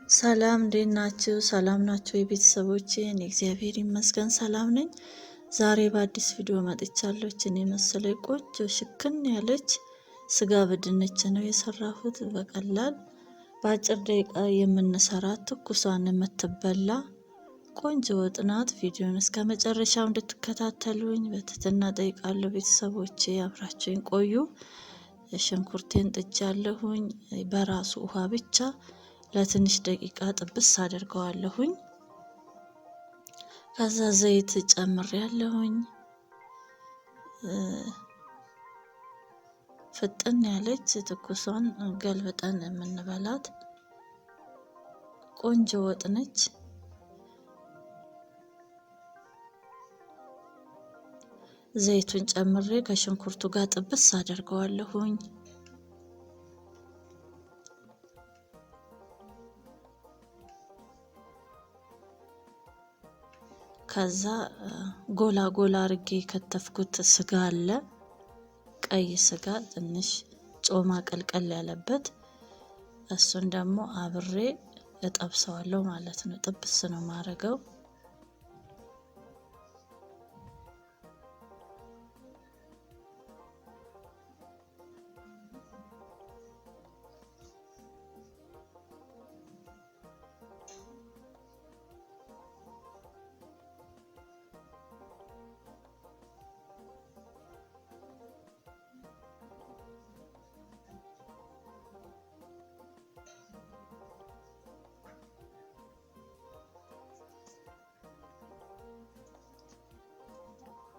ሰላም እንዴት ናችሁ? ሰላም ናችሁ የቤተሰቦቼ? እኔ እግዚአብሔር ይመስገን ሰላም ነኝ። ዛሬ በአዲስ ቪዲዮ መጥቻለሁ። እኔ መሰለ ቆንጆ ሽክን ያለች ስጋ በድንች ነው የሰራሁት። በቀላል በአጭር ደቂቃ የምንሰራት ትኩሷን የምትበላ ቆንጆ ወጥ ናት። ቪዲዮን እስከ መጨረሻው እንድትከታተሉኝ በትህትና ጠይቃለሁ። ቤተሰቦቼ አብራችሁኝ ቆዩ። ሽንኩርቴን ጥጃለሁኝ። በራሱ ውሃ ብቻ ለትንሽ ደቂቃ ጥብስ አድርገዋለሁኝ። ከዛ ዘይት ጨምሬያለሁኝ። ፍጥን ያለች ትኩሷን ገልብጠን የምንበላት ቆንጆ ወጥ ነች። ዘይቱን ጨምሬ ከሽንኩርቱ ጋር ጥብስ አድርገዋለሁኝ። ከዛ ጎላ ጎላ አርጌ ከተፍኩት ስጋ አለ፣ ቀይ ስጋ ትንሽ ጮማ ቀልቀል ያለበት፣ እሱን ደግሞ አብሬ እጠብሰዋለሁ ማለት ነው። ጥብስ ነው ማረገው።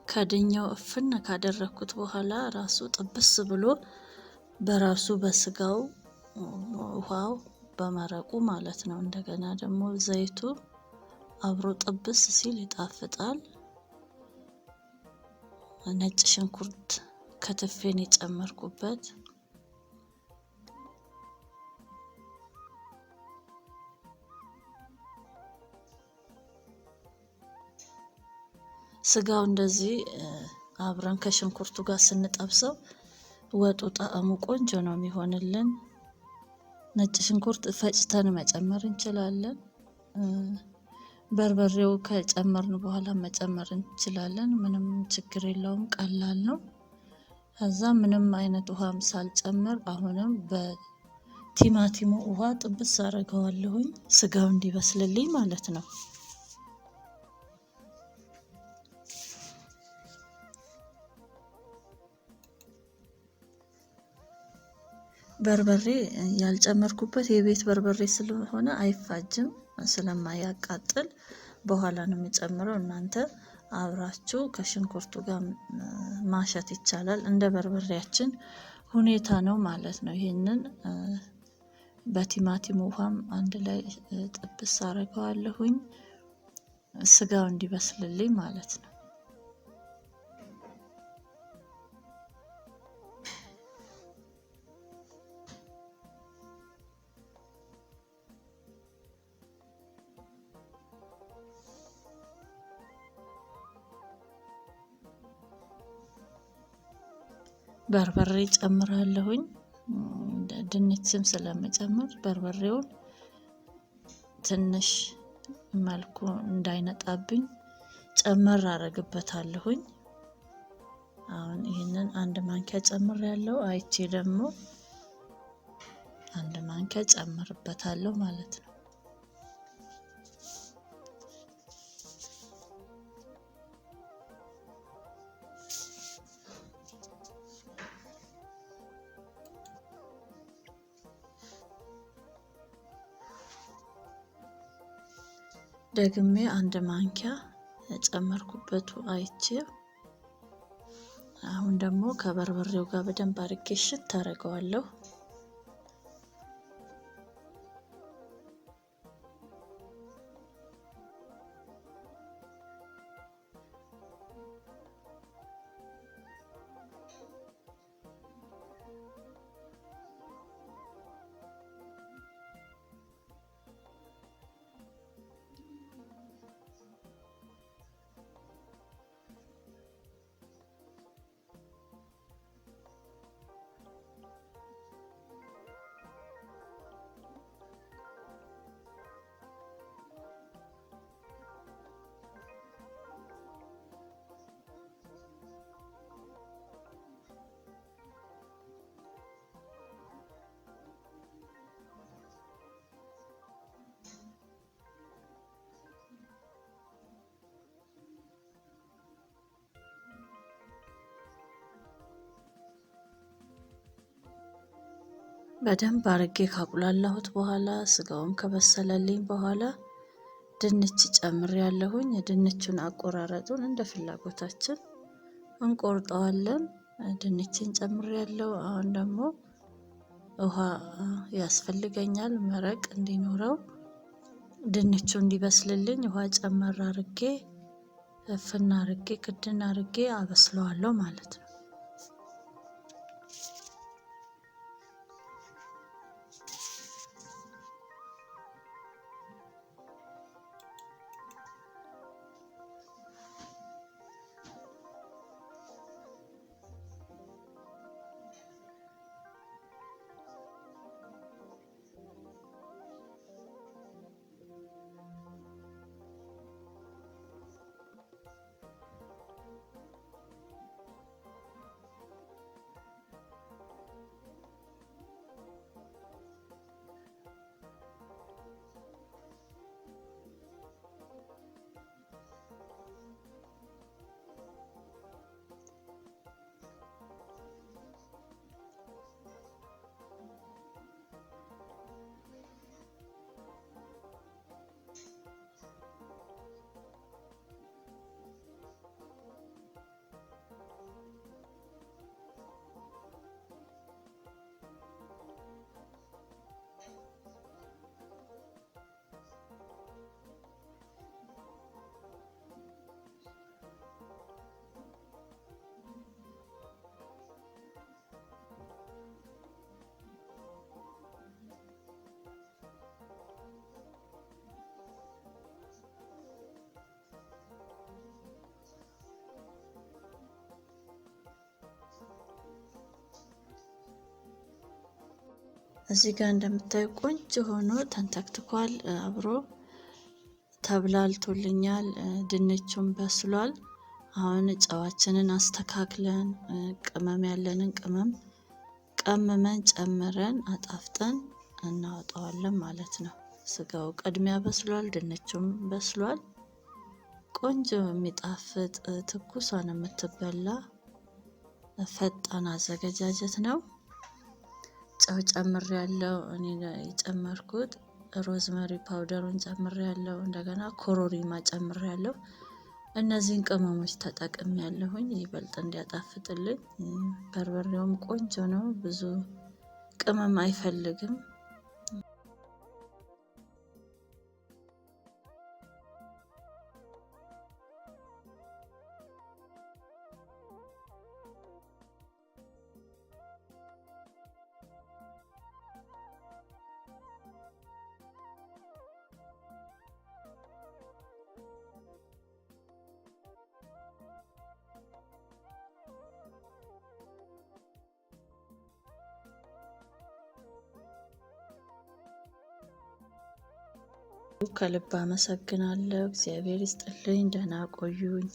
ከድኛው እፍን ካደረኩት በኋላ ራሱ ጥብስ ብሎ በራሱ በስጋው ውሃው በመረቁ ማለት ነው። እንደገና ደግሞ ዘይቱ አብሮ ጥብስ ሲል ይጣፍጣል። ነጭ ሽንኩርት ከትፌን የጨመርኩበት፣ ስጋው እንደዚህ አብረን ከሽንኩርቱ ጋር ስንጠብሰው ወጡ ጣዕሙ ቆንጆ ነው የሚሆንልን። ነጭ ሽንኩርት ፈጭተን መጨመር እንችላለን። በርበሬው ከጨመርን በኋላ መጨመር እንችላለን። ምንም ችግር የለውም፣ ቀላል ነው። ከዛ ምንም አይነት ውሃም ሳልጨምር አሁንም በቲማቲሙ ውሃ ጥብስ አደርገዋለሁኝ፣ ስጋው እንዲበስልልኝ ማለት ነው። በርበሬ ያልጨመርኩበት የቤት በርበሬ ስለሆነ አይፋጅም፣ ስለማያቃጥል በኋላ ነው የምጨምረው። እናንተ አብራችሁ ከሽንኩርቱ ጋር ማሸት ይቻላል። እንደ በርበሬያችን ሁኔታ ነው ማለት ነው። ይሄንን በቲማቲም ውሃም አንድ ላይ ጥብስ አደርገዋለሁኝ፣ ስጋው እንዲበስልልኝ ማለት ነው። በርበሬ ጨምራለሁኝ። ድንችም ስለምጨምር በርበሬውን ትንሽ መልኩ እንዳይነጣብኝ ጨመር አረግበታለሁኝ። አሁን ይሄንን አንድ ማንኪያ ጨምሬያለሁ። አይቼ ደግሞ አንድ ማንኪያ ጨምርበታለሁ ማለት ነው። ደግሜ አንድ ማንኪያ ጨመርኩበት አይቼ። አሁን ደግሞ ከበርበሬው ጋር በደንብ አድርጌ ሽት አደርገዋለሁ። በደንብ አርጌ ካቁላላሁት በኋላ ስጋውን ከበሰለልኝ በኋላ ድንች ጨምሬያለሁኝ። ድንቹን አቆራረጡን እንደ ፍላጎታችን እንቆርጠዋለን። ድንችን ጨምሬያለሁ። አሁን ደግሞ ውሃ ያስፈልገኛል መረቅ እንዲኖረው ድንቹ እንዲበስልልኝ ውሃ ጨመር አርጌ እፍና አርጌ ክድን አርጌ አበስለዋለሁ ማለት ነው። እዚህ ጋር እንደምታዩ ቆንጆ ሆኖ ተንተክትኳል። አብሮ ተብላልቶልኛል። ድንቹም በስሏል። አሁን ጨዋችንን አስተካክለን ቅመም ያለንን ቅመም ቀምመን ጨምረን አጣፍጠን እናወጣዋለን ማለት ነው። ስጋው ቅድሚያ በስሏል፣ ድንቹም በስሏል። ቆንጆ የሚጣፍጥ ትኩሷን የምትበላ ፈጣን አዘገጃጀት ነው። ጨው ጨምሬያለሁ። እኔ የጨመርኩት ሮዝመሪ ፓውደሩን ጨምሬያለሁ። እንደገና ኮሮሪማ ጨምሬያለሁ። እነዚህን ቅመሞች ተጠቅሜያለሁኝ ይበልጥ እንዲያጣፍጥልኝ። በርበሬውም ቆንጆ ነው፣ ብዙ ቅመም አይፈልግም። ከልብ አመሰግናለሁ። እግዚአብሔር ይስጥልኝ። ደህና ቆዩኝ።